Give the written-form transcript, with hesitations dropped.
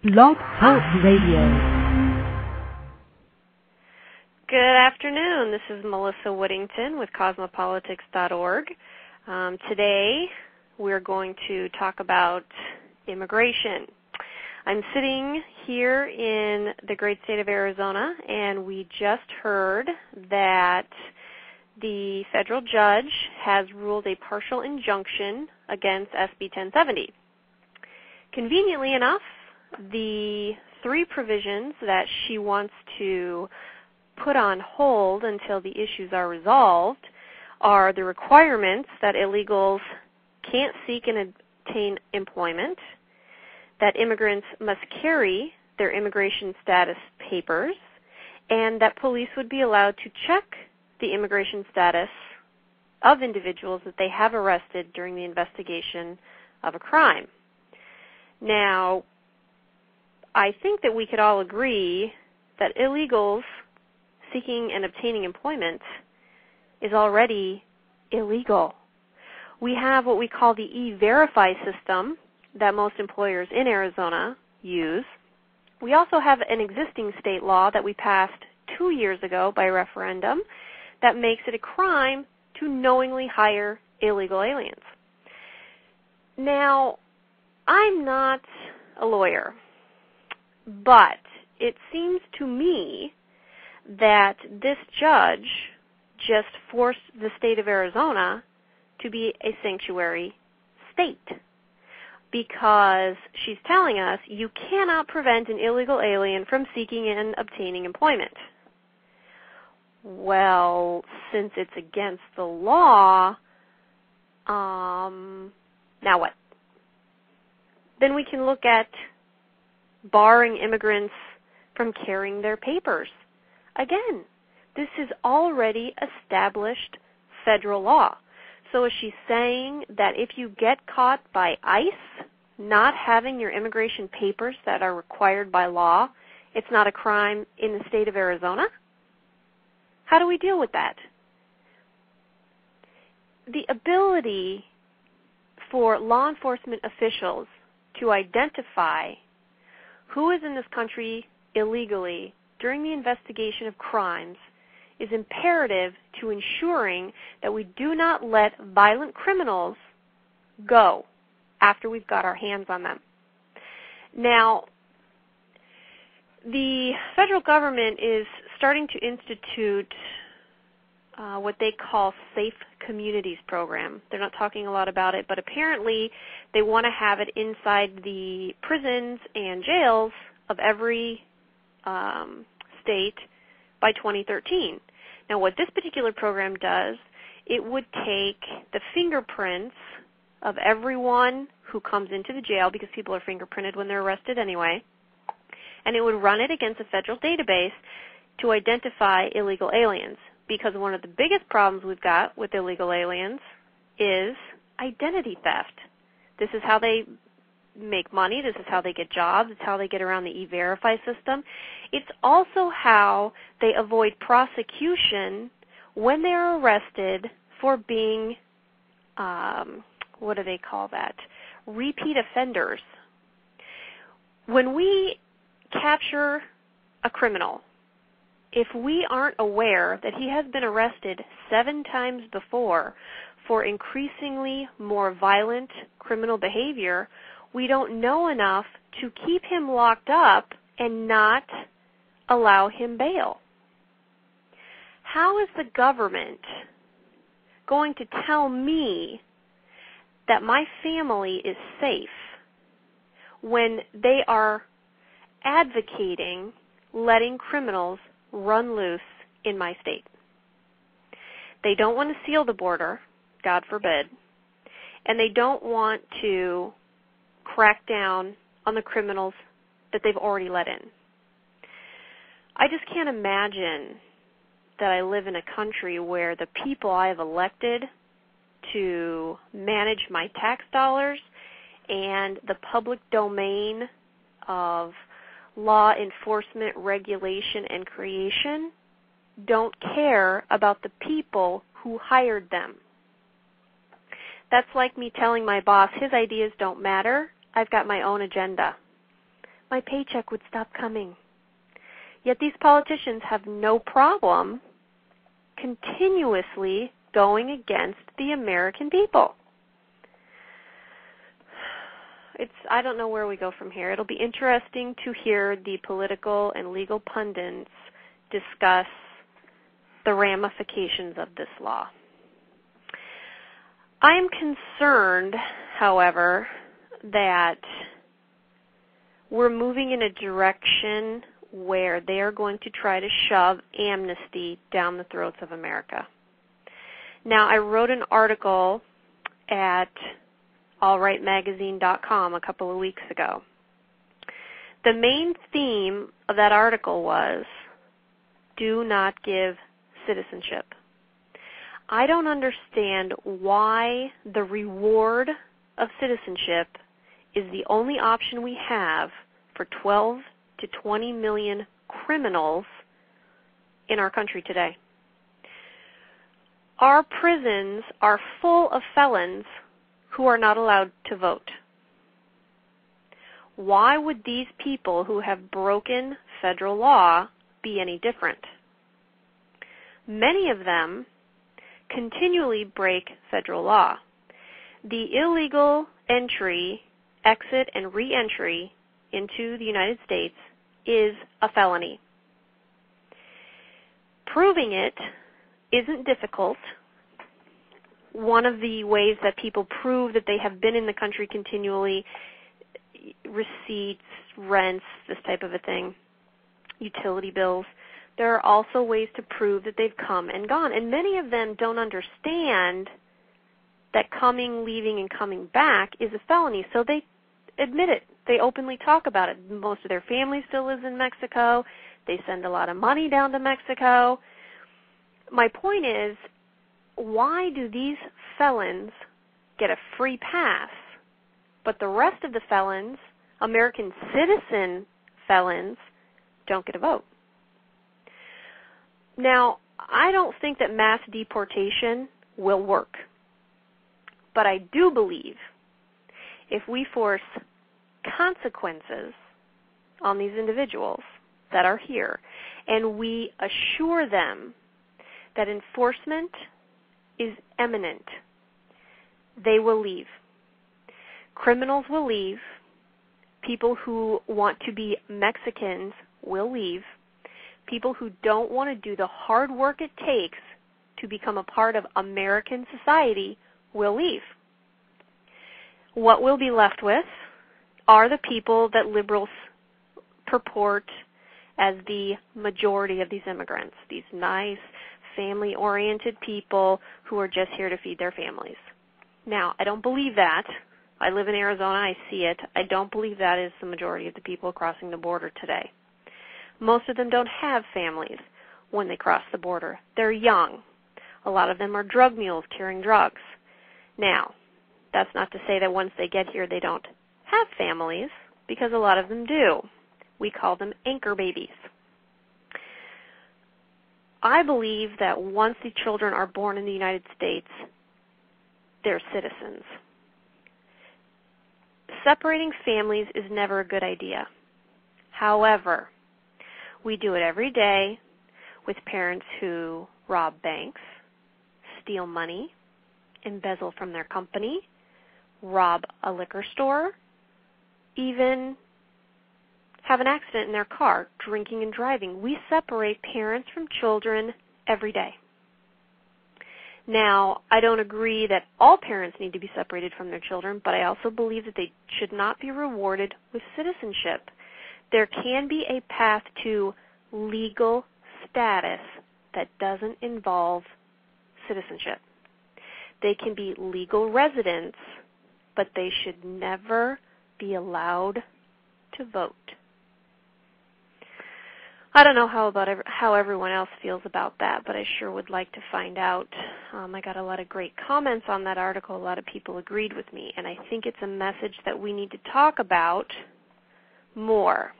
Blog Talk Radio. Good afternoon. This is Melissa Whittington with Cosmopolitics.org. Today we're going to talk about immigration. I'm sitting here in the great state of Arizona, and we just heard that the federal judge has ruled a partial injunction against SB 1070. Conveniently enough, the three provisions that she wants to put on hold until the issues are resolved are the requirements that illegals can't seek and obtain employment, that immigrants must carry their immigration status papers, and that police would be allowed to check the immigration status of individuals that they have arrested during the investigation of a crime. Now, I think that we could all agree that illegals seeking and obtaining employment is already illegal. We have what we call the E-Verify system that most employers in Arizona use. We also have an existing state law that we passed 2 years ago by referendum that makes it a crime to knowingly hire illegal aliens. Now, I'm not a lawyer, but it seems to me that this judge just forced the state of Arizona to be a sanctuary state, because she's telling us you cannot prevent an illegal alien from seeking and obtaining employment. Well, since it's against the law, now what? Then we can look at barring immigrants from carrying their papers. Again, this is already established federal law. So is she saying that if you get caught by ICE not having your immigration papers that are required by law, it's not a crime in the state of Arizona? How do we deal with that? The ability for law enforcement officials to identify who is in this country illegally during the investigation of crimes is imperative to ensuring that we do not let violent criminals go after we've got our hands on them. Now, the federal government is starting to institute what they call Safe Communities program. They're not talking a lot about it, but apparently they want to have it inside the prisons and jails of every state by 2013. Now, what this particular program does, it would take the fingerprints of everyone who comes into the jail, because people are fingerprinted when they're arrested anyway, and it would run it against a federal database to identify illegal aliens. Because one of the biggest problems we've got with illegal aliens is identity theft. This is how they make money. This is how they get jobs. It's how they get around the E-Verify system. It's also how they avoid prosecution when they're arrested for being, what do they call that? Repeat offenders. When we capture a criminal, if we aren't aware that he has been arrested 7 times before for increasingly more violent criminal behavior, we don't know enough to keep him locked up and not allow him bail. How is the government going to tell me that my family is safe when they are advocating letting criminals run loose in my state? They don't want to seal the border, God forbid, and they don't want to crack down on the criminals that they've already let in. I just can't imagine that I live in a country where the people I have elected to manage my tax dollars and the public domain of law enforcement, regulation, and creation don't care about the people who hired them. That's like me telling my boss his ideas don't matter. I've got my own agenda. my paycheck would stop coming. Yet these politicians have no problem continuously going against the American people. I don't know where we go from here. It'll be interesting to hear the political and legal pundits discuss the ramifications of this law. I am concerned, however, that we're moving in a direction where they are going to try to shove amnesty down the throats of America. Now, I wrote an article at allrightmagazine.com a couple of weeks ago. The main theme of that article was, do not give citizenship. I don't understand why the reward of citizenship is the only option we have for 12 to 20 million criminals in our country today. Our prisons are full of felons who are not allowed to vote. Why would these people who have broken federal law be any different? Many of them continually break federal law. The illegal entry, exit, and re-entry into the United States is a felony. Proving it isn't difficult. One of the ways that people prove that they have been in the country continually, receipts, rents, this type of a thing, utility bills. There are also ways to prove that they've come and gone. And many of them don't understand that coming, leaving, and coming back is a felony. So they admit it. They openly talk about it. Most of their family still lives in Mexico. They send a lot of money down to Mexico. My point is, why do these felons get a free pass, but the rest of the felons, American citizen felons, don't get a vote? Now, I don't think that mass deportation will work, but I do believe if we force consequences on these individuals that are here, and we assure them that enforcement is imminent, they will leave. Criminals will leave. People who want to be Mexicans will leave. People who don't want to do the hard work it takes to become a part of American society will leave. What we'll be left with are the people that liberals purport as the majority of these immigrants, these nice, family-oriented people who are just here to feed their families. Now, I don't believe that. I live in Arizona. I see it. I don't believe that is the majority of the people crossing the border today. Most of them don't have families when they cross the border. They're young. A lot of them are drug mules carrying drugs. Now, that's not to say that once they get here they don't have families, because a lot of them do. We call them anchor babies. I believe that once the children are born in the United States, they're citizens. Separating families is never a good idea. However, we do it every day with parents who rob banks, steal money, embezzle from their company, rob a liquor store, even have an accident in their car, drinking and driving. We separate parents from children every day. Now, I don't agree that all parents need to be separated from their children, but I also believe that they should not be rewarded with citizenship. There can be a path to legal status that doesn't involve citizenship. They can be legal residents, but they should never be allowed to vote. I don't know how everyone else feels about that, but I sure would like to find out. I got a lot of great comments on that article. A lot of people agreed with me, and I think it's a message that we need to talk about more.